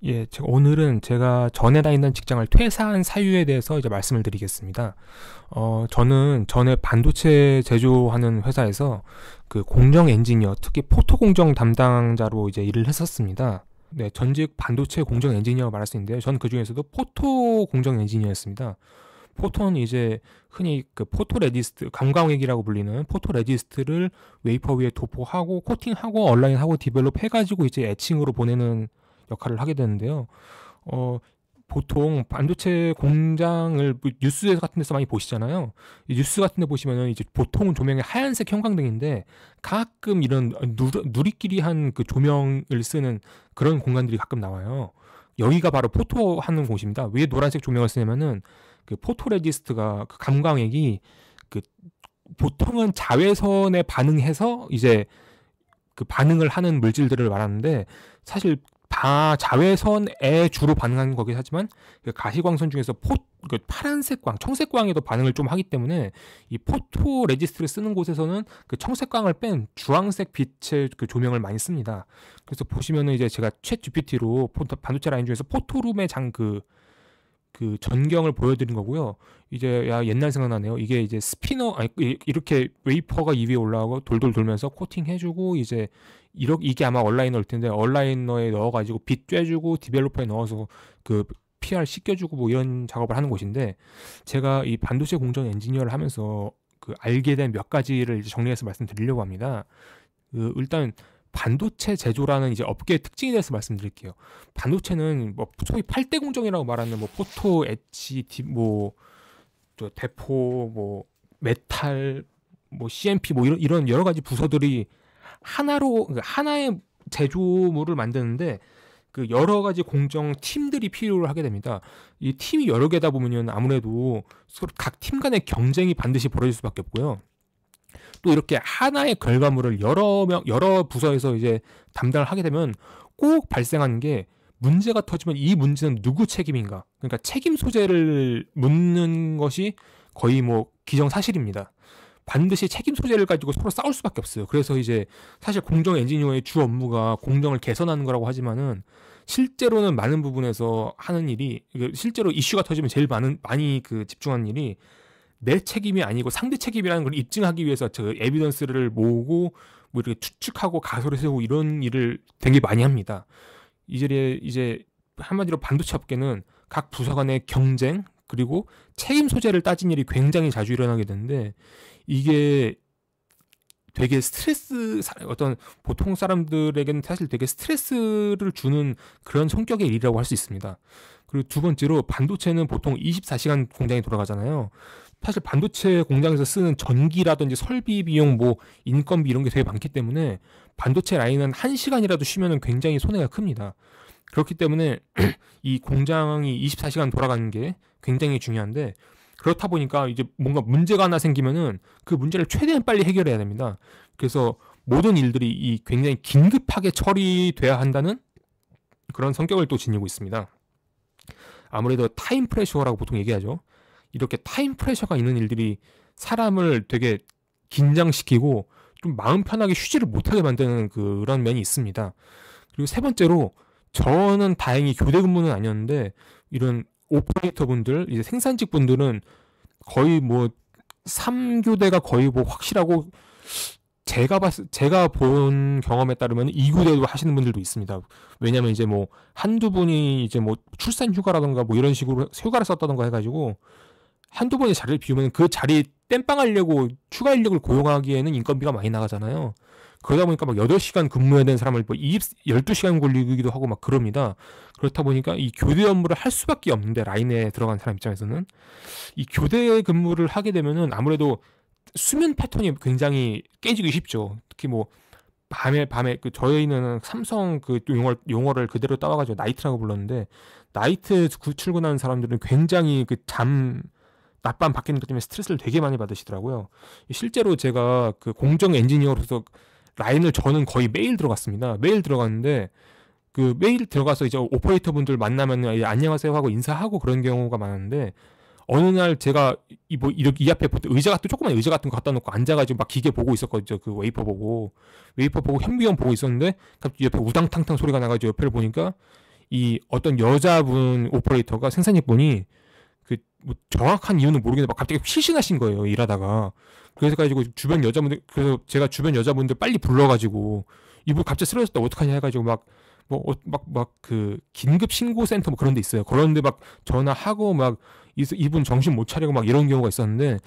예, 오늘은 제가 전에 다니던 직장을 퇴사한 사유에 대해서 이제 말씀을 드리겠습니다. 저는 전에 반도체 제조하는 회사에서 그 공정 엔지니어, 특히 포토 공정 담당자로 이제 일을 했었습니다. 네, 전직 반도체 공정 엔지니어 말할 수 있는데요. 저는 그 중에서도 포토 공정 엔지니어였습니다. 포토는 이제 흔히 그 포토 레지스트, 감광액이라고 불리는 포토 레지스트를 웨이퍼 위에 도포하고 코팅하고 온라인하고 디벨롭 해가지고 이제 애칭으로 보내는 역할을 하게 되는데요. 어, 보통 반도체 공장을 뭐 뉴스 같은 데서 많이 보시잖아요. 이 뉴스 같은 데 보시면은 이제 보통은 조명이 하얀색 형광등인데 가끔 이런 누리끼리한 그 조명을 쓰는 그런 공간들이 가끔 나와요. 여기가 바로 포토 하는 곳입니다. 왜 노란색 조명을 쓰냐면은 그 포토레지스트가 그 감광액이 그 보통은 자외선에 반응해서 이제 그 반응을 하는 물질들을 말하는데 사실 다 자외선에 주로 반응하는 거긴 하지만 그 가시광선 중에서 그 파란색 광, 청색 광에도 반응을 좀 하기 때문에 이 포토 레지스트를 쓰는 곳에서는 그 청색 광을 뺀 주황색 빛의 그 조명을 많이 씁니다. 그래서 보시면은 이제 제가 챗 GPT로 반도체 라인 중에서 포토룸의 그 전경을 보여드린 거고요. 이제 야 옛날 생각나네요. 이게 이제 스피너 아니 이렇게 웨이퍼가 이 위에 올라오고 돌돌 돌면서 코팅해주고 이제 이게 아마 온라이너일 텐데 온라이너에 넣어가지고 빛 쬐주고 디벨로퍼에 넣어서 그 PR 씻겨주고 뭐 이런 작업을 하는 곳인데 제가 이 반도체 공정 엔지니어를 하면서 그 알게 된 몇 가지를 이제 정리해서 말씀드리려고 합니다. 그 일단 반도체 제조라는 이제 업계의 특징에 대해서 말씀드릴게요. 반도체는 뭐 소위 8대 공정이라고 말하는 뭐 포토, 엣지, 뭐 대포, 뭐 메탈, 뭐 CMP 뭐 이런 여러 가지 부서들이 하나로 그러니까 하나의 제조물을 만드는데 그 여러 가지 공정 팀들이 필요를 하게 됩니다. 이 팀이 여러 개다 보면은 아무래도 서로 각 팀 간의 경쟁이 반드시 벌어질 수밖에 없고요. 또 이렇게 하나의 결과물을 여러 부서에서 이제 담당을 하게 되면 꼭 발생하는 게 문제가 터지면 이 문제는 누구 책임인가? 그러니까 책임 소재를 묻는 것이 거의 뭐 기정사실입니다. 반드시 책임 소재를 가지고 서로 싸울 수밖에 없어요. 그래서 이제 사실 공정 엔지니어의 주 업무가 공정을 개선하는 거라고 하지만은 실제로는 많은 부분에서 하는 일이 실제로 이슈가 터지면 제일 많이 그 집중하는 일이 내 책임이 아니고 상대 책임이라는 걸 입증하기 위해서 저 에비던스를 모으고 뭐 이렇게 추측하고 가설을 세우고 이런 일을 되게 많이 합니다. 이제 한마디로 반도체 업계는 각 부서 간의 경쟁 그리고 책임 소재를 따진 일이 굉장히 자주 일어나게 되는데 이게 되게 어떤 보통 사람들에게는 사실 되게 스트레스를 주는 그런 성격의 일이라고 할 수 있습니다. 그리고 두 번째로 반도체는 보통 24시간 공장이 돌아가잖아요. 사실 반도체 공장에서 쓰는 전기라든지 설비 비용, 뭐 인건비 이런 게 되게 많기 때문에 반도체 라인은 1시간이라도 쉬면은 굉장히 손해가 큽니다. 그렇기 때문에 이 공장이 24시간 돌아가는 게 굉장히 중요한데 그렇다 보니까 이제 뭔가 문제가 하나 생기면은 그 문제를 최대한 빨리 해결해야 됩니다. 그래서 모든 일들이 이 굉장히 긴급하게 처리돼야 한다는 그런 성격을 또 지니고 있습니다. 아무래도 타임 프레셔라고 보통 얘기하죠. 이렇게 타임 프레셔가 있는 일들이 사람을 되게 긴장시키고 좀 마음 편하게 쉬지를 못하게 만드는 그런 면이 있습니다. 그리고 세 번째로 저는 다행히 교대 근무는 아니었는데 이런 오퍼레이터 분들, 이제 생산직 분들은 거의 뭐 3교대가 거의 뭐 확실하고 제가 본 경험에 따르면 2교대도 하시는 분들도 있습니다. 왜냐면 이제 뭐 한두 분이 이제 뭐 출산 휴가라던가 뭐 이런 식으로 휴가를 썼다던가 해가지고 한두 번의 자리를 비우면 그 자리 땜빵하려고 추가 인력을 고용하기에는 인건비가 많이 나가잖아요. 그러다 보니까 막 8시간 근무해야 되는 사람을 뭐 12시간 걸리기도 하고 막 그럽니다. 그렇다 보니까 이 교대 업무를 할 수밖에 없는데 라인에 들어간 사람 입장에서는 이 교대 근무를 하게 되면은 아무래도 수면 패턴이 굉장히 깨지기 쉽죠. 특히 뭐 밤에 그 저희는 삼성 그 용어를 그대로 따와가지고 나이트라고 불렀는데 나이트 출근하는 사람들은 굉장히 낮밤 바뀌는 것 때문에 스트레스를 되게 많이 받으시더라고요. 실제로 제가 그 공정 엔지니어로서 라인을 저는 거의 매일 들어갔습니다. 매일 들어갔는데 그 매일 들어가서 이제 오퍼레이터 분들 만나면 안녕하세요 하고 인사하고 그런 경우가 많았는데 어느 날 제가 이 앞에 조그만 의자 같은 거 갖다 놓고 앉아가지고 막 기계 보고 있었거든요. 그 웨이퍼 보고 현미경 보고 있었는데 갑자기 옆에 우당탕탕 소리가 나가지고 옆에를 보니까 이 어떤 여자분 오퍼레이터가 생산직분이 그 뭐 정확한 이유는 모르겠는데 막 갑자기 실신하신 거예요, 일하다가. 그래서 가지고 주변 여자분들, 그래서 제가 주변 여자분들 빨리 불러가지고 이분 갑자기 쓰러졌다 어떡하냐 해가지고 막 그 긴급 신고센터 뭐 그런 데 있어요. 그런데 막 전화하고 막 이분 정신 못 차리고 막 이런 경우가 있었는데,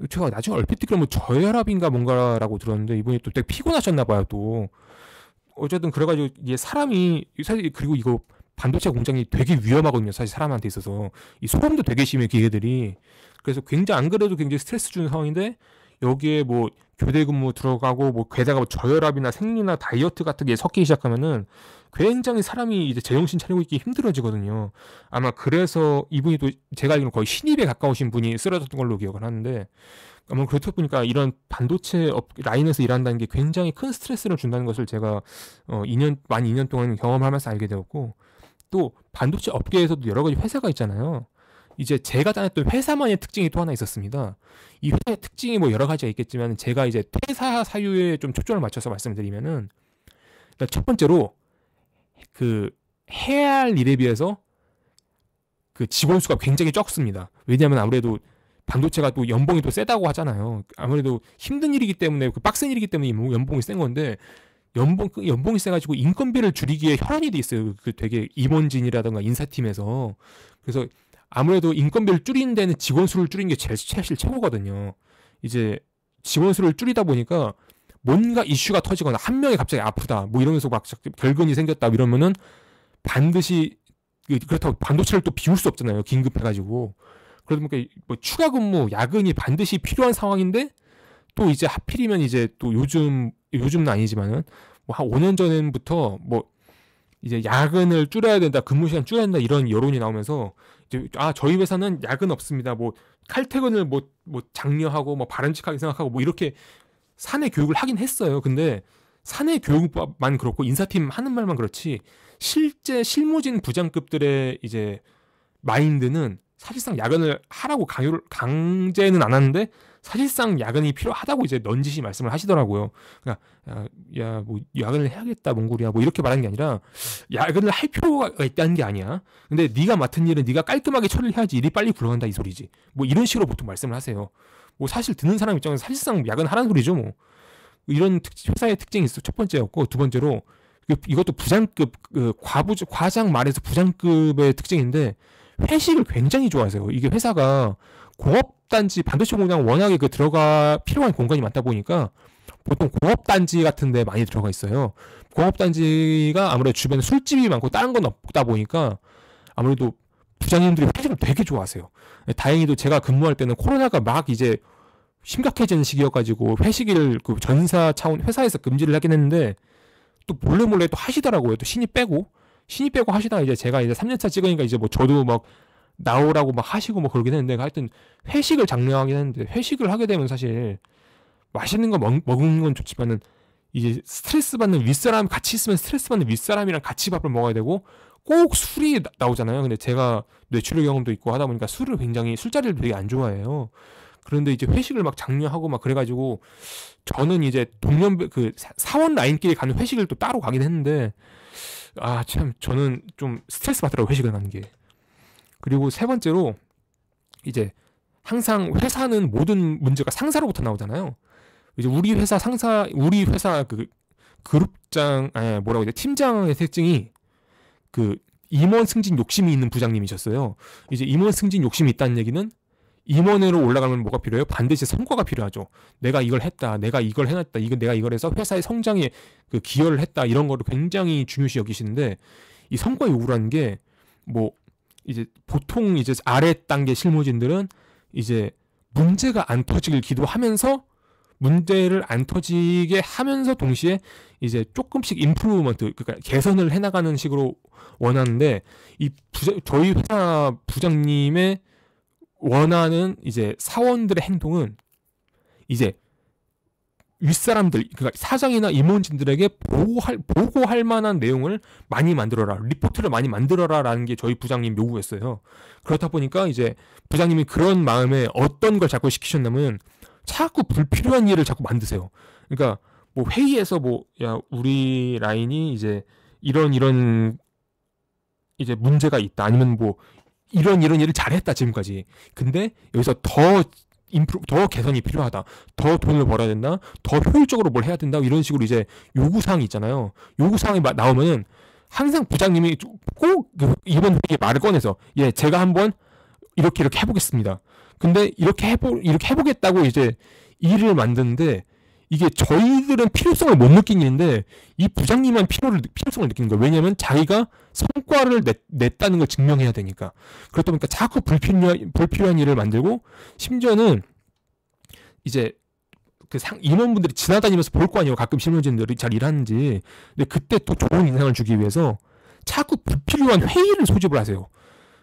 제가 나중에 얼핏 듣기로 뭐 저혈압인가 뭔가라고 들었는데 이분이 또 되게 피곤하셨나 봐요 또. 어쨌든 그래가지고 이게 사람이 사실, 그리고 이거 반도체 공장이 되게 위험하거든요, 사실 사람한테 있어서. 이 소음도 되게 심해, 기계들이. 그래서 굉장히, 안 그래도 굉장히 스트레스 주는 상황인데 여기에 뭐 교대 근무 들어가고 뭐 게다가 뭐 저혈압이나 생리나 다이어트 같은 게 섞이기 시작하면은 굉장히 사람이 이제 제정신 차리고 있기 힘들어지거든요. 아마 그래서 이분이 또 제가 알기로는 거의 신입에 가까우신 분이 쓰러졌던 걸로 기억을 하는데, 아마 그렇다 보니까 이런 반도체 라인에서 일한다는 게 굉장히 큰 스트레스를 준다는 것을 제가 만 2년 동안 경험하면서 알게 되었고, 또 반도체 업계에서도 여러 가지 회사가 있잖아요. 이제 제가 다녔던 회사만의 특징이 또 하나 있었습니다. 이 회사의 특징이 뭐 여러 가지가 있겠지만, 제가 이제 퇴사 사유에 좀 초점을 맞춰서 말씀드리면은, 그러니까 첫 번째로 그 해야 할 일에 비해서 그 직원 수가 굉장히 적습니다. 왜냐하면 아무래도 반도체가 또 연봉이 또 세다고 하잖아요. 아무래도 힘든 일이기 때문에, 그 빡센 일이기 때문에 연봉이 센 건데, 연봉이 세가지고 인건비를 줄이기에 혈안이 돼 있어요. 그 되게 임원진이라든가 인사팀에서. 그래서 아무래도 인건비를 줄이는 데는 직원 수를 줄이는 게 사실 최고거든요. 이제 직원 수를 줄이다 보니까 뭔가 이슈가 터지거나 한 명이 갑자기 아프다 뭐 이러면서 막 결근이 생겼다 이러면은 반드시, 그렇다고 반도체를 또 비울 수 없잖아요, 긴급해가지고. 그러다 보니까 뭐 추가 근무, 야근이 반드시 필요한 상황인데, 또 이제 하필이면 이제 또 요즘은 아니지만은 뭐 한 5년 전부터 뭐 이제 야근을 줄여야 된다, 근무 시간 줄여야 된다, 이런 여론이 나오면서 이제 저희 회사는 야근 없습니다, 뭐 칼퇴근을 뭐 장려하고 뭐 바람직하게 생각하고 뭐 이렇게 사내 교육을 하긴 했어요. 근데 사내 교육만 그렇고 인사팀 하는 말만 그렇지, 실제 실무진 부장급들의 이제 마인드는 사실상 야근을 하라고 강제는 안 하는데, 사실상 야근이 필요하다고 이제 넌지시 말씀을 하시더라고요. 그러니까 뭐 야근을 해야겠다 몽골이야 뭐 이렇게 말하는 게 아니라, 야근을 할 필요가 있다는 게 아니야. 근데 네가 맡은 일은 네가 깔끔하게 처리를 해야지 일이 빨리 굴러간다, 이 소리지. 뭐 이런 식으로 보통 말씀을 하세요. 뭐 사실 듣는 사람 입장에서 사실상 야근하라는 소리죠 뭐. 이런 회사의 특징이 있어, 첫 번째였고. 두 번째로 이것도 부장급, 과장 말에서 부장급의 특징인데, 회식을 굉장히 좋아하세요. 이게 회사가 공업단지, 반도체 공장 워낙에 필요한 공간이 많다 보니까 보통 공업단지 같은 데 많이 들어가 있어요. 공업단지가 아무래도 주변에 술집이 많고 다른 건 없다 보니까 아무래도 부장님들이 회식을 되게 좋아하세요. 다행히도 제가 근무할 때는 코로나가 막 이제 심각해지는 시기여가지고 회식을 그 전사 차원 회사에서 금지를 하긴 했는데, 또 몰래 또 하시더라고요. 또 신입 빼고 하시다가 이제 제가 이제 3년차 찍으니까 이제 뭐 저도 막 나오라고 막 하시고 뭐 그러긴 했는데, 하여튼 회식을 장려하긴 했는데, 회식을 하게 되면 사실 맛있는 거 먹는 건 좋지만은 이제 스트레스 받는 윗사람, 같이 있으면 스트레스 받는 윗사람이랑 같이 밥을 먹어야 되고 꼭 술이 나오잖아요. 근데 제가 뇌출혈 경험도 있고 하다 보니까 술자리를 되게 안 좋아해요. 그런데 이제 회식을 막 장려하고 막 그래가지고, 저는 이제 사원 라인끼리 가는 회식을 또 따로 가긴 했는데, 참 저는 좀 스트레스 받더라고요, 회식을 가는 게. 그리고 세 번째로, 이제 항상 회사는 모든 문제가 상사로부터 나오잖아요. 이제 우리 회사 그룹장, 팀장의 특징이 임원 승진 욕심이 있는 부장님이셨어요. 이제 임원 승진 욕심이 있다는 얘기는, 임원으로 올라가면 뭐가 필요해요? 반드시 성과가 필요하죠. 내가 이걸 했다, 내가 이걸 해놨다, 내가 이걸 해서 회사의 성장에 기여를 했다, 이런 거를 굉장히 중요시 여기시는데, 이 성과 요구라는 게 뭐 이제 보통 이제 아래 단계 실무진들은 이제 문제가 안 터지길 기도하면서, 문제를 안 터지게 하면서 동시에 이제 조금씩 임프루먼트, 그러니까 개선을 해나가는 식으로 원하는데, 저희 회사 부장님의 원하는 이제 사원들의 행동은 이제 윗사람들, 그러니까 사장이나 임원진들에게 보고할 만한 내용을 많이 만들어라, 리포트를 많이 만들어라 라는 게 저희 부장님 요구였어요. 그렇다 보니까 이제 부장님이 그런 마음에 어떤 걸 자꾸 시키셨냐면, 자꾸 불필요한 일을 자꾸 만드세요. 그러니까 뭐 회의에서 우리 라인이 이제 이런 이제 문제가 있다. 아니면 뭐 이런 일을 잘했다 지금까지. 근데 여기서 더 개선이 필요하다. 더 돈을 벌어야 된다. 더 효율적으로 뭘 해야 된다. 이런 식으로 이제 요구사항이 있잖아요. 요구사항이 나오면은 항상 부장님이 꼭 이번 회의에 말을 꺼내서 예, 제가 한번 이렇게 해보겠습니다. 근데 이렇게 해보겠다고 이제 일을 만드는데 이게 저희들은 필요성을 못 느끼는데 이 부장님만 필요성을 느끼는 거예요. 왜냐하면 자기가 성과를 냈다는 걸 증명해야 되니까. 그렇다 보니까 자꾸 불필요한 일을 만들고 심지어는 이제 그 임원분들이 지나다니면서 볼 거 아니에요. 가끔 실무진들이 잘 일하는지. 근데 그때 또 좋은 인상을 주기 위해서 자꾸 불필요한 회의를 소집을 하세요.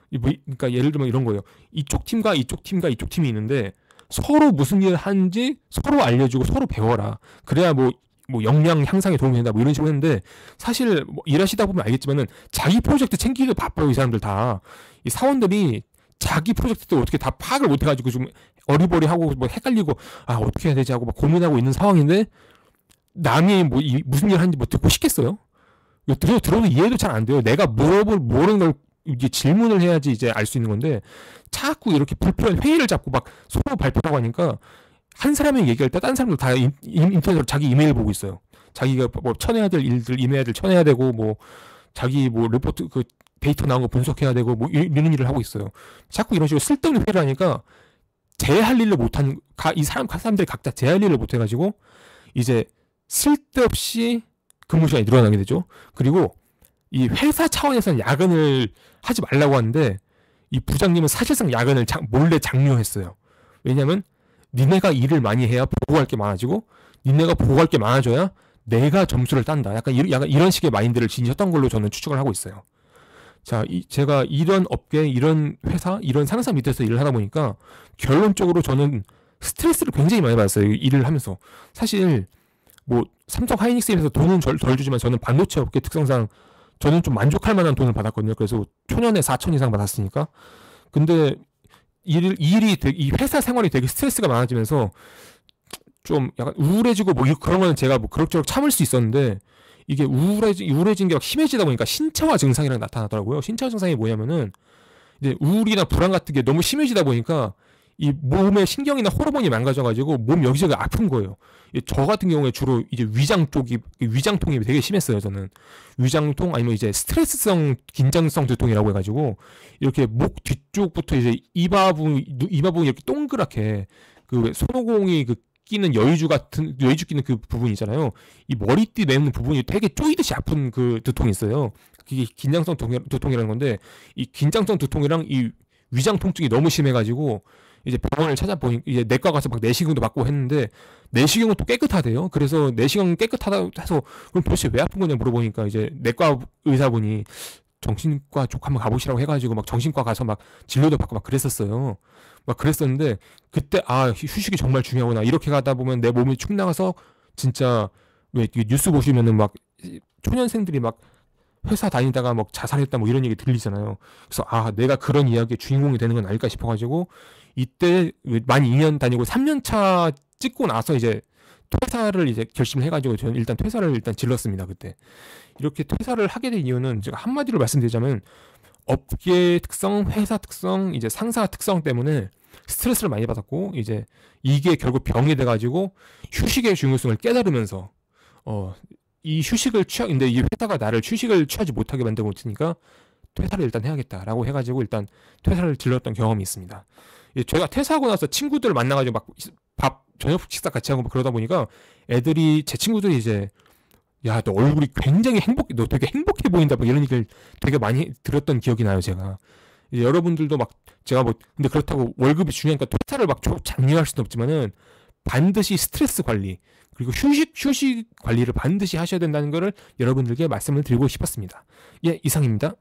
그러니까 예를 들면 이런 거예요. 이쪽 팀과 이쪽 팀이 있는데 서로 무슨 일을 하는지 서로 알려주고 서로 배워라. 그래야 뭐 역량 향상에 도움이 된다. 뭐 이런 식으로 했는데 사실 뭐 일하시다 보면 알겠지만은 자기 프로젝트 챙기기도 바빠요. 이 사람들 다. 이 사원들이 자기 프로젝트도 어떻게 다 파악을 못 해가지고 좀 어리버리하고 뭐 헷갈리고 어떻게 해야 되지 하고 막 고민하고 있는 상황인데 남이 뭐 무슨 일 하는지 뭐 듣고 싶겠어요? 들어도 이해도 잘 안 돼요. 내가 모르는 걸 이제 질문을 해야지 이제 알 수 있는 건데 자꾸 이렇게 불필요한 회의를 잡고 막 서로 발표하고 하니까 한 사람이 얘기할 때 다른 사람들 다 인터넷으로 자기 이메일 보고 있어요. 자기가 뭐 쳐내야 될 일들 이메일을 쳐내야 되고 뭐 자기 뭐 리포트 그 데이터 나온 거 분석해야 되고 뭐 이런 일을 하고 있어요. 자꾸 이런 식으로 쓸데없는 회의를 하니까 제할 일을 못한 사람들이 각자 제할 일을 못 해가지고 이제 쓸데없이 근무 시간이 늘어나게 되죠. 그리고 이 회사 차원에서는 야근을 하지 말라고 하는데 이 부장님은 사실상 야근을 몰래 장려했어요. 왜냐면 니네가 일을 많이 해야 보고할 게 많아지고 니네가 보고할 게 많아져야 내가 점수를 딴다. 약간 이런 식의 마인드를 지니셨던 걸로 저는 추측을 하고 있어요. 자, 제가 이런 업계, 이런 회사, 이런 상사 밑에서 일을 하다 보니까 결론적으로 저는 스트레스를 굉장히 많이 받았어요. 일을 하면서. 사실 뭐 삼성 하이닉스에서 돈은 덜 주지만 저는 반도체 업계 특성상 저는 좀 만족할 만한 돈을 받았거든요. 그래서 초년에 4천 이상 받았으니까. 근데 이 회사 생활이 되게 스트레스가 많아지면서 좀 약간 우울해지고 뭐 그런 거는 제가 뭐 그럭저럭 참을 수 있었는데 이게 우울해진 게 막 심해지다 보니까 신체화 증상이랑 나타나더라고요. 신체화 증상이 뭐냐면은 이제 우울이나 불안 같은 게 너무 심해지다 보니까 이 몸의 신경이나 호르몬이 망가져가지고 몸 여기저기 아픈 거예요. 저 같은 경우에 주로 이제 위장통이 되게 심했어요. 저는 위장통 아니면 이제 스트레스성 긴장성 두통이라고 해가지고 이렇게 목 뒤쪽부터 이제 이마 부분이 이렇게 동그랗게 그 손오공이 끼는 여의주 끼는 그 부분 있잖아요. 이 머리띠 매는 부분이 되게 쪼이듯이 아픈 그 두통이 있어요. 그게 긴장성 두통이라는 건데 이 긴장성 두통이랑 이 위장 통증이 너무 심해가지고 이제 병원을 찾아보니 이제 내과 가서 막 내시경도 받고 했는데 내시경은 또 깨끗하대요. 그래서 내시경 깨끗하다 해서 그럼 도대체 왜 아픈 거냐 물어보니까 이제 내과 의사분이 정신과 쪽 한번 가보시라고 해가지고 막 정신과 가서 막 진료도 받고 막 그랬었어요. 막 그랬었는데 그때 휴식이 정말 중요하구나. 이렇게 가다 보면 내 몸이 축 나가서 진짜 왜 뉴스 보시면은 막 초년생들이 막 회사 다니다가 막 자살했다 뭐 이런 얘기 들리잖아요. 그래서 내가 그런 이야기의 주인공이 되는 건 아닐까 싶어가지고 이때 만 2년 다니고 3년 차 찍고 나서 이제 퇴사를 이제 결심을 해가지고 저는 일단 퇴사를 질렀습니다. 그때 이렇게 퇴사를 하게 된 이유는 제가 한마디로 말씀드리자면 업계 특성, 회사 특성, 이제 상사 특성 때문에 스트레스를 많이 받았고 이제 이게 결국 병이 돼가지고 휴식의 중요성을 깨달으면서 이 휴식을 근데 이 회사가 나를 휴식을 취하지 못하게 만들고 있으니까 퇴사를 일단 해야겠다라고 해가지고 일단 퇴사를 질렀던 경험이 있습니다. 제가 퇴사하고 나서 친구들 만나가지고 막 저녁 식사 같이 하고 막 그러다 보니까 제 친구들이 이제 야, 너 얼굴이 굉장히 너 되게 행복해 보인다 뭐 이런 얘기를 되게 많이 들었던 기억이 나요. 제가 이제 여러분들도 막 제가 뭐 근데 그렇다고 월급이 중요하니까 퇴사를 막 장려할 수는 없지만은 반드시 스트레스 관리 그리고 휴식 관리를 반드시 하셔야 된다는 거를 여러분들께 말씀을 드리고 싶었습니다. 예, 이상입니다.